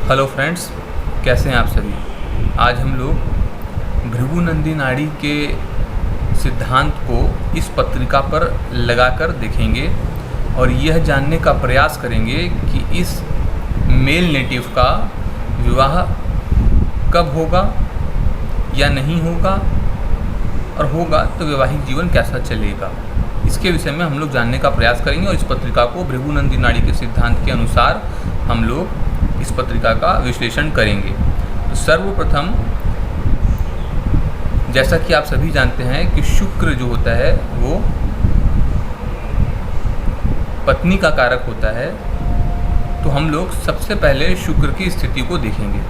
Hello friends, कैसे हैं आप सभी। आज हम लोग भृगुनंदी नाड़ी के सिद्धांत को इस पत्रिका पर लगाकर देखेंगे और यह जानने का प्रयास करेंगे कि इस मेल नेटिव का विवाह कब होगा या नहीं होगा, और होगा तो वैवाहिक जीवन कैसा चलेगा। इसके विषय में हम लोग जानने का प्रयास करेंगे और इस पत्रिका को भृगुनंदी नाड़ी के सिद्धांत के अनुसार हम लोग इस पत्रिका का विश्लेषण करेंगे। तो सर्वप्रथम, जैसा कि आप सभी जानते हैं कि शुक्र जो होता है वो पत्नी का कारक होता है। तो हम लोग सबसे पहले शुक्र की स्थिति को देखेंगे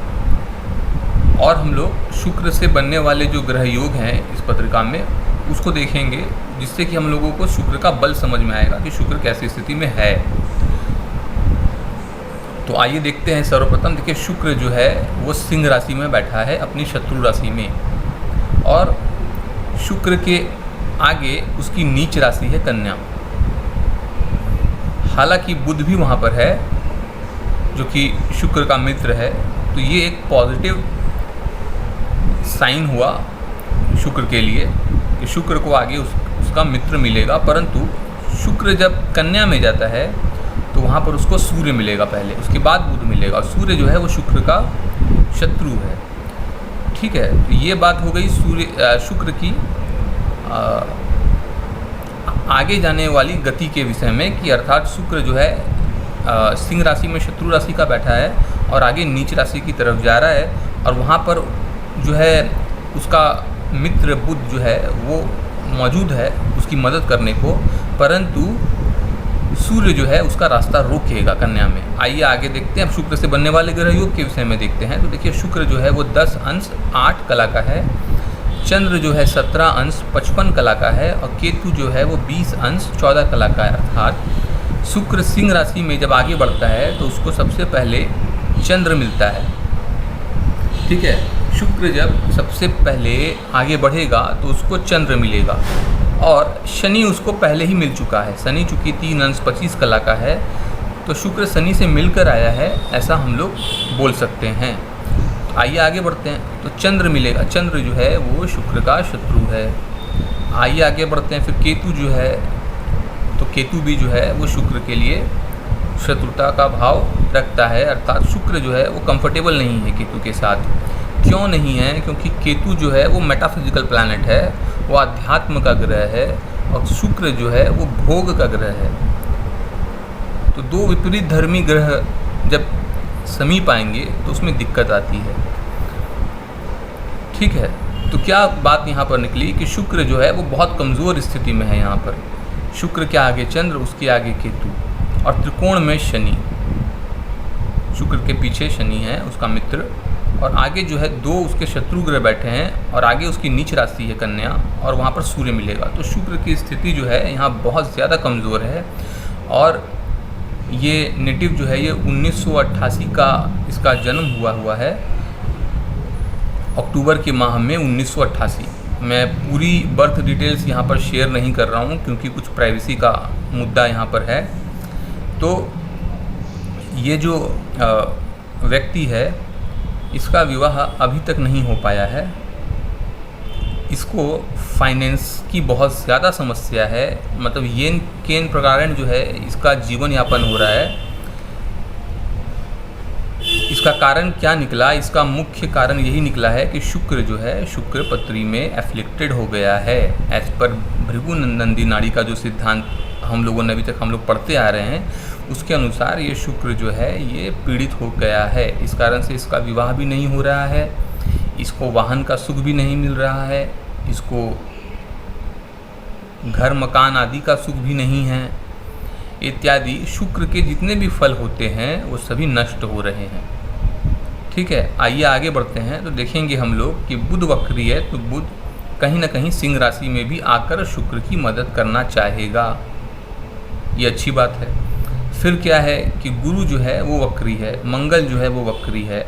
और हम लोग शुक्र से बनने वाले जो ग्रह योग हैं इस पत्रिका में उसको देखेंगे, जिससे कि हम लोगों को शुक्र का बल समझ में आएगा कि शुक्र कैसी स्थिति में है। तो आइए देखते हैं। सर्वप्रथम देखिए, शुक्र जो है वो सिंह राशि में बैठा है अपनी शत्रु राशि में, और शुक्र के आगे उसकी नीच राशि है कन्या। हालांकि बुध भी वहाँ पर है जो कि शुक्र का मित्र है, तो ये एक पॉजिटिव साइन हुआ शुक्र के लिए कि शुक्र को आगे उसका मित्र मिलेगा। परंतु शुक्र जब कन्या में जाता है तो वहाँ पर उसको सूर्य मिलेगा पहले, उसके बाद बुध मिलेगा, और सूर्य जो है वो शुक्र का शत्रु है। ठीक है, तो ये बात हो गई शुक्र की आगे जाने वाली गति के विषय में, कि अर्थात शुक्र जो है सिंह राशि में शत्रु राशि का बैठा है और आगे नीच राशि की तरफ जा रहा है, और वहाँ पर जो है उसका मित्र बुध जो है वो मौजूद है उसकी मदद करने को, परंतु सूर्य जो है उसका रास्ता रोकेगा कन्या में। आइए आगे देखते हैं। अब शुक्र से बनने वाले ग्रह योग के विषय में देखते हैं। तो देखिए, शुक्र जो है वो 10 अंश 8 कला का है, चंद्र जो है 17 अंश 55 कला का है, और केतु जो है वो 20 अंश 14 कला का है। अर्थात शुक्र सिंह राशि में जब आगे बढ़ता है तो उसको सबसे पहले चंद्र मिलता है। ठीक है, शुक्र जब सबसे पहले आगे बढ़ेगा तो उसको चंद्र मिलेगा, और शनि उसको पहले ही मिल चुका है। शनि चूँकि 3 अंश 25 कला का है, तो शुक्र शनि से मिलकर आया है, ऐसा हम लोग बोल सकते हैं। आइए आगे बढ़ते हैं। तो चंद्र मिलेगा, चंद्र जो है वो शुक्र का शत्रु है। आइए आगे बढ़ते हैं। फिर केतु जो है, तो केतु भी जो है वो शुक्र के लिए शत्रुता का भाव रखता है। अर्थात शुक्र जो है वो कंफर्टेबल नहीं है केतु के साथ। क्यों नहीं है? क्योंकि केतु जो है वो मेटाफिजिकल प्लैनेट है, वो अध्यात्म का ग्रह है, और शुक्र जो है वो भोग का ग्रह है। तो दो विपरीत धर्मी ग्रह जब समीप आएंगे तो उसमें दिक्कत आती है। ठीक है, तो क्या बात यहाँ पर निकली कि शुक्र जो है वो बहुत कमज़ोर स्थिति में है। यहाँ पर शुक्र के आगे चंद्र, उसके आगे केतु, और त्रिकोण में शनि। शुक्र के पीछे शनि है उसका मित्र, और आगे जो है 2 उसके शत्रु ग्रह बैठे हैं, और आगे उसकी नीच राशि है कन्या, और वहाँ पर सूर्य मिलेगा। तो शुक्र की स्थिति जो है यहाँ बहुत ज़्यादा कमज़ोर है, और ये नेटिव जो है ये 1988 का इसका जन्म हुआ है, अक्टूबर के माह में 1988। मैं पूरी बर्थ डिटेल्स यहाँ पर शेयर नहीं कर रहा हूँ क्योंकि कुछ प्राइवेसी का मुद्दा यहाँ पर है। तो ये जो व्यक्ति है इसका विवाह अभी तक नहीं हो पाया है। इसको फाइनेंस की बहुत ज़्यादा समस्या है, मतलब येन केन प्रकार जो है इसका जीवन यापन हो रहा है। इसका कारण क्या निकला? इसका मुख्य कारण यही निकला है कि शुक्र जो है शुक्र पत्री में एफ्लिक्टेड हो गया है। एज पर भृगुनंदी नाड़ी का जो सिद्धांत हम लोगों ने अभी तक हम लोग पढ़ते आ रहे हैं, उसके अनुसार ये शुक्र जो है ये पीड़ित हो गया है। इस कारण से इसका विवाह भी नहीं हो रहा है, इसको वाहन का सुख भी नहीं मिल रहा है, इसको घर मकान आदि का सुख भी नहीं है, इत्यादि शुक्र के जितने भी फल होते हैं वो सभी नष्ट हो रहे हैं। ठीक है, आइए आगे बढ़ते हैं। तो देखेंगे हम लोग कि बुध वक्री है, तो बुध कहीं ना कहीं सिंह राशि में भी आकर शुक्र की मदद करना चाहेगा, ये अच्छी बात है। फिर क्या है कि गुरु जो है वो वक्री है, मंगल जो है वो वक्री है,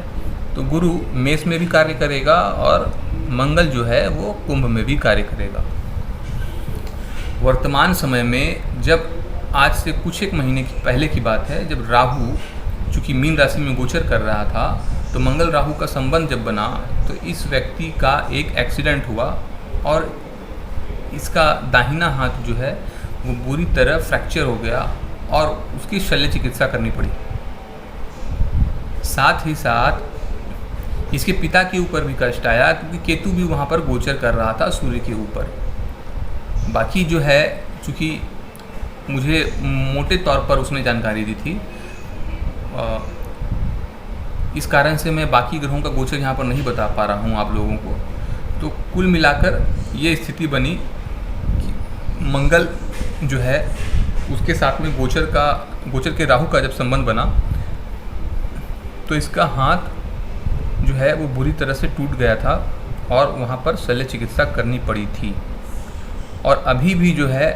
तो गुरु मेष में भी कार्य करेगा और मंगल जो है वो कुंभ में भी कार्य करेगा। वर्तमान समय में, जब आज से कुछ एक महीने की पहले की बात है, जब राहु चूँकि मीन राशि में गोचर कर रहा था, तो मंगल राहु का संबंध जब बना तो इस व्यक्ति का एक एक्सीडेंट हुआ और इसका दाहिना हाथ जो है वो बुरी तरह फ्रैक्चर हो गया और उसकी शल्य चिकित्सा करनी पड़ी। साथ ही साथ इसके पिता के ऊपर भी कष्ट आया, क्योंकि केतु भी वहाँ पर गोचर कर रहा था सूर्य के ऊपर। बाकी जो है, चूँकि मुझे मोटे तौर पर उसने जानकारी दी थी, इस कारण से मैं बाकी ग्रहों का गोचर यहाँ पर नहीं बता पा रहा हूँ आप लोगों को। तो कुल मिलाकर ये स्थिति बनी कि मंगल जो है उसके साथ में गोचर के राहु का जब संबंध बना तो इसका हाथ जो है वो बुरी तरह से टूट गया था और वहाँ पर शल्य चिकित्सा करनी पड़ी थी। और अभी भी जो है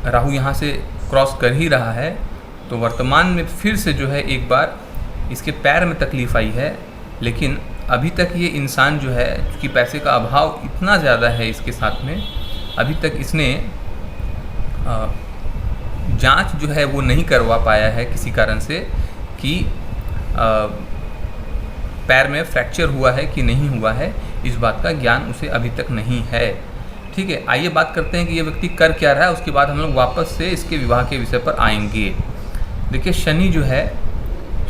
राहु यहाँ से क्रॉस कर ही रहा है, तो वर्तमान में फिर से जो है एक बार इसके पैर में तकलीफ़ आई है। लेकिन अभी तक ये इंसान जो है, क्योंकि पैसे का अभाव इतना ज़्यादा है इसके साथ में, अभी तक इसने जांच जो है वो नहीं करवा पाया है किसी कारण से कि पैर में फ्रैक्चर हुआ है कि नहीं हुआ है, इस बात का ज्ञान उसे अभी तक नहीं है। ठीक है, आइए बात करते हैं कि ये व्यक्ति कर क्या रहा है, उसके बाद हम लोग वापस से इसके विवाह के विषय पर आएंगे। देखिए, शनि जो है,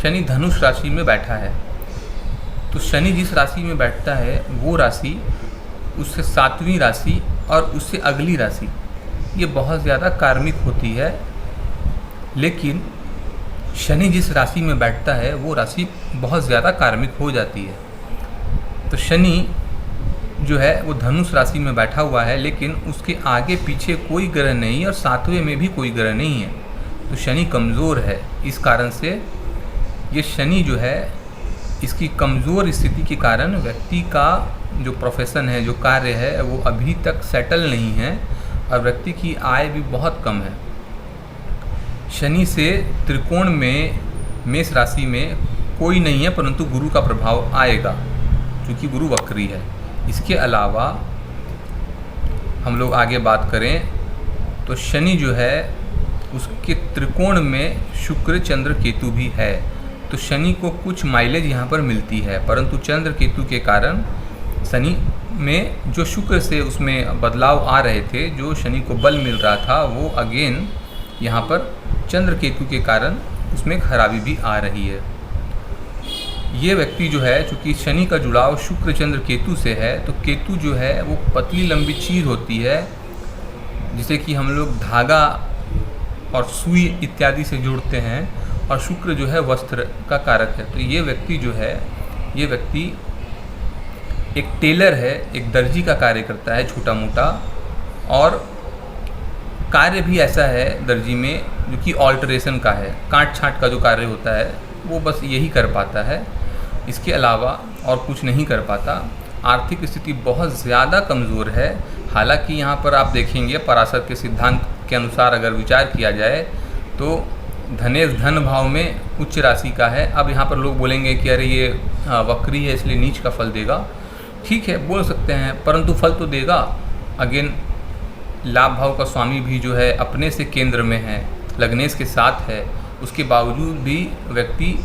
शनि धनुष राशि में बैठा है। तो शनि जिस राशि में बैठता है वो राशि, उससे 7वीं राशि और उससे अगली राशि ये बहुत ज़्यादा कार्मिक होती है। लेकिन शनि जिस राशि में बैठता है वो राशि बहुत ज़्यादा कार्मिक हो जाती है। तो शनि जो है वो धनुष राशि में बैठा हुआ है, लेकिन उसके आगे पीछे कोई ग्रह नहीं और 7वें में भी कोई ग्रह नहीं है। तो शनि कमज़ोर है। इस कारण से ये शनि जो है, इसकी कमज़ोर स्थिति के कारण व्यक्ति का जो प्रोफेशन है, जो कार्य है, वो अभी तक सेटल नहीं है और व्यक्ति की आय भी बहुत कम है। शनि से त्रिकोण में मेष राशि में कोई नहीं है, परंतु गुरु का प्रभाव आएगा क्योंकि गुरु वक्री है। इसके अलावा हम लोग आगे बात करें तो शनि जो है उसके त्रिकोण में शुक्र चंद्र केतु भी है। तो शनि को कुछ माइलेज यहाँ पर मिलती है, परंतु चंद्र केतु के कारण शनि में जो शुक्र से उसमें बदलाव आ रहे थे, जो शनि को बल मिल रहा था, वो अगेन यहाँ पर चंद्र केतु के कारण उसमें खराबी भी आ रही है। ये व्यक्ति जो है, चूँकि शनि का जुड़ाव शुक्र चंद्र केतु से है, तो केतु जो है वो पतली लंबी चीज़ होती है जिसे कि हम लोग धागा और सुई इत्यादि से जोड़ते हैं, और शुक्र जो है वस्त्र का कारक है। तो ये व्यक्ति जो है, ये व्यक्ति एक टेलर है, एक दर्जी का कार्य करता है छोटा मोटा, और कार्य भी ऐसा है दर्जी में जो कि ऑल्टरेशन का है, काट छाँट का जो कार्य होता है वो बस यही कर पाता है। इसके अलावा और कुछ नहीं कर पाता। आर्थिक स्थिति बहुत ज़्यादा कमज़ोर है। हालांकि यहाँ पर आप देखेंगे पराशर के सिद्धांत के अनुसार अगर विचार किया जाए तो धनेश धन भाव में उच्च राशि का है। अब यहाँ पर लोग बोलेंगे कि अरे ये वक्री है इसलिए नीच का फल देगा। ठीक है, बोल सकते हैं, परंतु फल तो देगा। अगेन लाभ भाव का स्वामी भी जो है अपने से केंद्र में है, लग्नेश के साथ है, उसके बावजूद भी व्यक्ति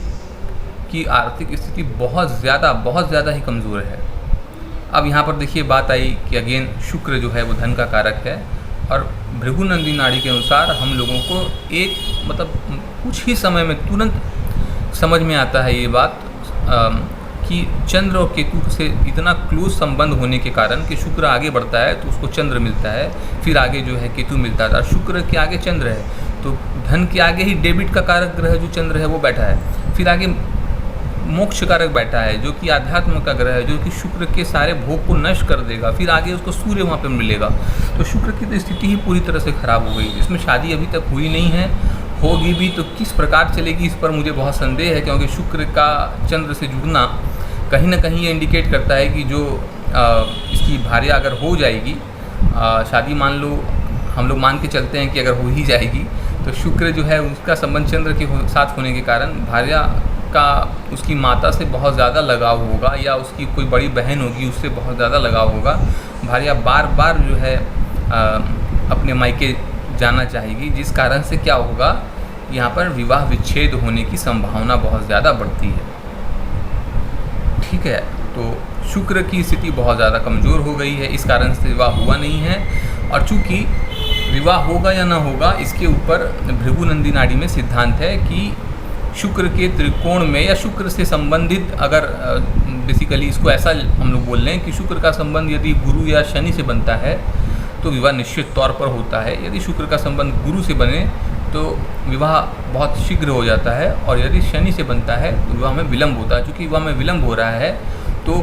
की आर्थिक स्थिति बहुत ज़्यादा ही कमज़ोर है। अब यहाँ पर देखिए बात आई कि अगेन शुक्र जो है वो धन का कारक है, और भृगुनंदी नाड़ी के अनुसार हम लोगों को एक कुछ ही समय में तुरंत समझ में आता है ये बात कि चंद्र और केतु से इतना क्लोज संबंध होने के कारण कि शुक्र आगे बढ़ता है तो उसको चंद्र मिलता है, फिर आगे जो है केतु मिलता था। शुक्र के आगे चंद्र है तो धन के आगे ही डेबिट का कारक ग्रह जो चंद्र है वो बैठा है, फिर आगे मोक्ष कारक बैठा है जो कि आध्यात्म का ग्रह है, जो कि शुक्र के सारे भोग को नष्ट कर देगा, फिर आगे उसको सूर्य वहाँ पे मिलेगा। तो शुक्र की तो स्थिति ही पूरी तरह से ख़राब हो गई। इसमें शादी अभी तक हुई नहीं है, होगी भी तो किस प्रकार चलेगी इस पर मुझे बहुत संदेह है, क्योंकि शुक्र का चंद्र से जुड़ना कहीं ना कहीं ये इंडिकेट करता है कि जो इसकी भार्या अगर हो जाएगी, शादी मान लो, हम लोग मान के चलते हैं कि अगर हो ही जाएगी, तो शुक्र जो है उसका संबंध चंद्र के साथ होने के कारण भार्या का उसकी माता से बहुत ज़्यादा लगाव होगा, या उसकी कोई बड़ी बहन होगी उससे बहुत ज़्यादा लगाव होगा। भार्या बार बार जो है अपने मायके जाना चाहेगी, जिस कारण से क्या होगा यहाँ पर विवाह विच्छेद होने की संभावना बहुत ज़्यादा बढ़ती है। ठीक है, तो शुक्र की स्थिति बहुत ज़्यादा कमज़ोर हो गई है, इस कारण से विवाह हुआ नहीं है। और चूँकि विवाह होगा या ना होगा, इसके ऊपर भृगुनंदी नाड़ी में सिद्धांत है कि शुक्र के त्रिकोण में या शुक्र से संबंधित, अगर बेसिकली इसको ऐसा हम लोग बोल रहे हैं कि शुक्र का संबंध यदि गुरु या शनि से बनता है तो विवाह निश्चित तौर पर होता है। यदि शुक्र का संबंध गुरु से बने तो विवाह बहुत शीघ्र हो जाता है, और यदि शनि से बनता है तो विवाह में विलम्ब होता है। चूँकि विवाह में विलम्ब हो रहा है तो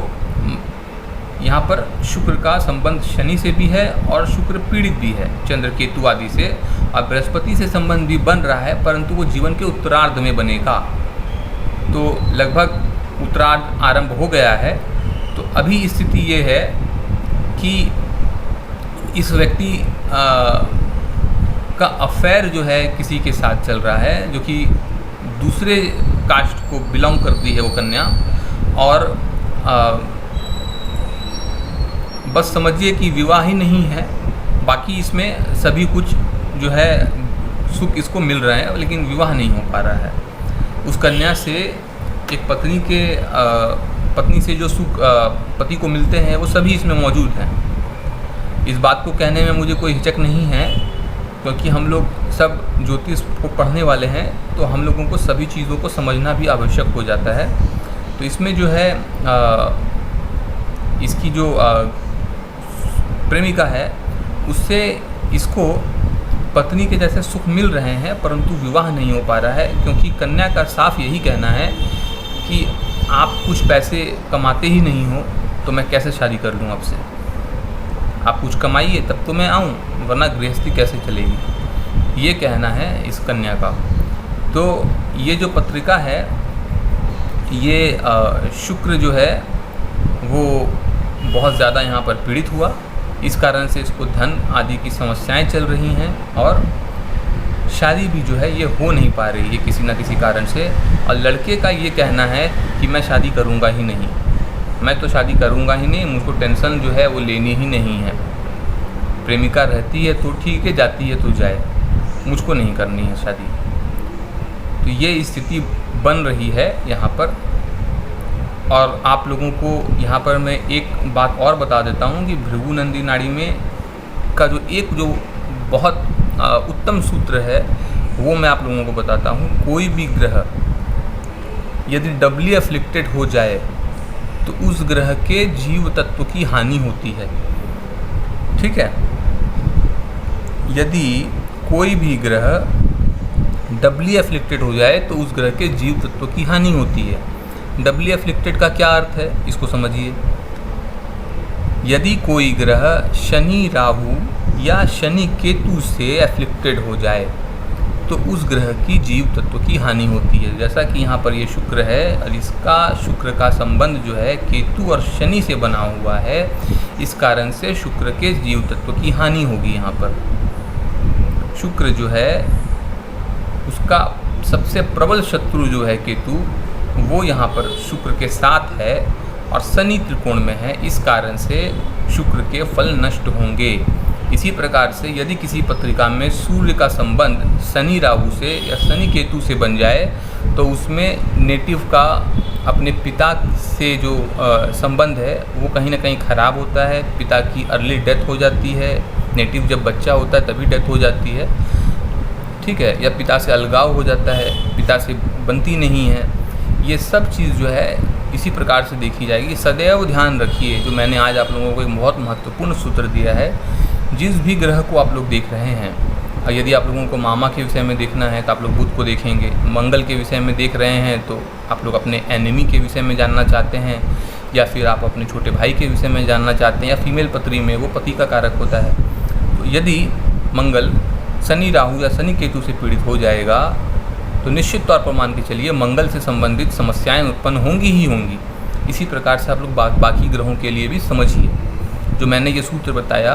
यहाँ पर शुक्र का संबंध शनि से भी है और शुक्र पीड़ित भी है चंद्र केतु आदि से, और बृहस्पति से संबंध भी बन रहा है, परंतु वो जीवन के उत्तरार्ध में बनेगा। तो लगभग उत्तरार्ध आरंभ हो गया है। तो अभी स्थिति ये है कि इस व्यक्ति का अफेयर जो है किसी के साथ चल रहा है, जो कि दूसरे कास्ट को बिलोंग करती है वो कन्या, और बस समझिए कि विवाह ही नहीं है, बाकी इसमें सभी कुछ जो है सुख इसको मिल रहे हैं, लेकिन विवाह नहीं हो पा रहा है। उस कन्या से एक पत्नी से जो सुख पति को मिलते हैं वो सभी इसमें मौजूद हैं। इस बात को कहने में मुझे कोई हिचक नहीं है, क्योंकि हम लोग सब ज्योतिष को पढ़ने वाले हैं, तो हम लोगों को सभी चीज़ों को समझना भी आवश्यक हो जाता है। तो इसमें जो है इसकी जो प्रेमिका है उससे इसको पत्नी के जैसे सुख मिल रहे हैं, परंतु विवाह नहीं हो पा रहा है, क्योंकि कन्या का साफ यही कहना है कि आप कुछ पैसे कमाते ही नहीं हो तो मैं कैसे शादी कर लूँ आपसे। आप कुछ कमाइए तब तो मैं आऊँ, वरना गृहस्थी कैसे चलेगी, ये कहना है इस कन्या का। तो ये जो पत्रिका है, ये शुक्र जो है वो बहुत ज़्यादा यहाँ पर पीड़ित हुआ, इस कारण से इसको धन आदि की समस्याएं चल रही हैं, और शादी भी जो है ये हो नहीं पा रही है किसी न किसी कारण से। और लड़के का ये कहना है कि मैं शादी करूँगा ही नहीं, मैं तो शादी करूँगा ही नहीं, मुझको टेंशन जो है वो लेनी ही नहीं है। प्रेमिका रहती है तो ठीक है, जाती है तो जाए, मुझको नहीं करनी है शादी। तो ये स्थिति बन रही है यहाँ पर। और आप लोगों को यहाँ पर मैं एक बात और बता देता हूँ कि भृगुनंदी नाड़ी में का जो बहुत उत्तम सूत्र है वो मैं आप लोगों को बताता हूँ। कोई भी ग्रह यदि डबली अफ्लिक्टेड हो जाए तो उस ग्रह के जीव तत्व की हानि होती है। ठीक है, यदि कोई भी ग्रह डबली अफ्लिक्टेड हो जाए तो उस ग्रह के जीव तत्व की हानि होती है। डबली अफ्लिक्टेड का क्या अर्थ है, इसको समझिए। यदि कोई ग्रह शनि राहु या शनि केतु से अफ्लिक्टेड हो जाए तो उस ग्रह की जीव तत्व की हानि होती है। जैसा कि यहाँ पर ये शुक्र है और इसका शुक्र का संबंध जो है केतु और शनि से बना हुआ है, इस कारण से शुक्र के जीव तत्व की हानि होगी। यहाँ पर शुक्र जो है उसका सबसे प्रबल शत्रु जो है केतु, वो यहाँ पर शुक्र के साथ है और शनि त्रिकोण में है, इस कारण से शुक्र के फल नष्ट होंगे। इसी प्रकार से यदि किसी पत्रिका में सूर्य का संबंध शनि राहु से या शनि केतु से बन जाए तो उसमें नेटिव का अपने पिता से जो संबंध है वो कहीं ना कहीं ख़राब होता है। पिता की अर्ली डेथ हो जाती है, नेटिव जब बच्चा होता है तभी डेथ हो जाती है। ठीक है, या पिता से अलगाव हो जाता है, पिता से बनती नहीं है। ये सब चीज़ जो है इसी प्रकार से देखी जाएगी। सदैव ध्यान रखिए, जो मैंने आज आप लोगों को एक बहुत महत्वपूर्ण सूत्र दिया है, जिस भी ग्रह को आप लोग देख रहे हैं, और यदि आप लोगों को मामा के विषय में देखना है तो आप लोग बुध को देखेंगे, मंगल के विषय में देख रहे हैं तो आप लोग अपने एनिमी के विषय में जानना चाहते हैं, या फिर आप अपने छोटे भाई के विषय में जानना चाहते हैं, या फीमेल पत्री में वो पति का कारक होता है। तो यदि मंगल शनि राहु या शनि केतु से पीड़ित हो जाएगा तो निश्चित तौर पर मान के चलिए मंगल से संबंधित समस्याएं उत्पन्न होंगी ही होंगी। इसी प्रकार से आप लोग बाकी ग्रहों के लिए भी समझिए। जो मैंने ये सूत्र बताया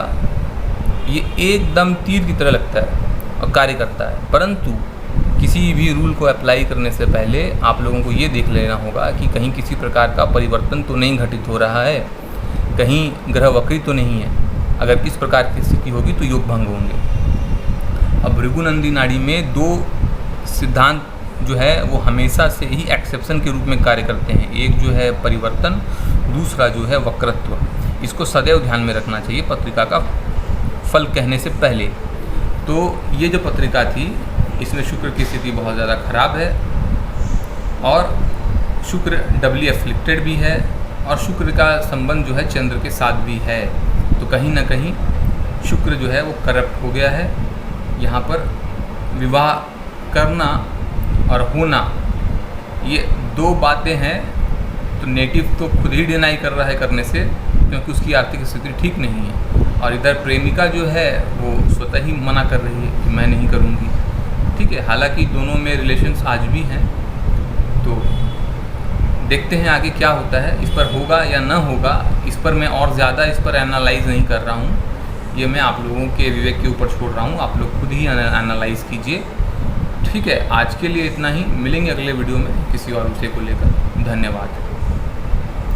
ये एकदम तीर की तरह लगता है और कार्य करता है, परंतु किसी भी रूल को अप्लाई करने से पहले आप लोगों को ये देख लेना होगा कि कहीं किसी प्रकार का परिवर्तन तो नहीं घटित हो रहा है, कहीं ग्रह वक्री तो नहीं है। अगर किस प्रकार की स्थिति होगी तो योग भंग होंगे। अब भृगुनंदी नाड़ी में 2 सिद्धांत जो है वो हमेशा से ही एक्सेप्शन के रूप में कार्य करते हैं। एक जो है परिवर्तन, दूसरा जो है वक्रत्व। इसको सदैव ध्यान में रखना चाहिए पत्रिका का फल कहने से पहले। तो ये जो पत्रिका थी इसमें शुक्र की स्थिति बहुत ज़्यादा खराब है और शुक्र डबली एफ्लिक्टेड भी है और शुक्र का संबंध जो है चंद्र के साथ भी है। तो कहीं ना कहीं शुक्र जो है वो करप्ट हो गया है। यहाँ पर विवाह करना और होना ये दो बातें हैं। तो नेटिव तो खुद ही डिनाई कर रहा है करने से, क्योंकि उसकी आर्थिक स्थिति ठीक नहीं है, और इधर प्रेमिका जो है वो स्वतः ही मना कर रही है कि मैं नहीं करूँगी। ठीक है, हालांकि दोनों में रिलेशंस आज भी हैं। तो देखते हैं आगे क्या होता है, इस पर होगा या ना होगा, इस पर मैं और ज़्यादा इस पर एनालाइज नहीं कर रहा हूँ। ये मैं आप लोगों के विवेक के ऊपर छोड़ रहा हूँ, आप लोग खुद ही एनालाइज कीजिए। ठीक है, आज के लिए इतना ही। मिलेंगे अगले वीडियो में किसी और विषय को लेकर। धन्यवाद।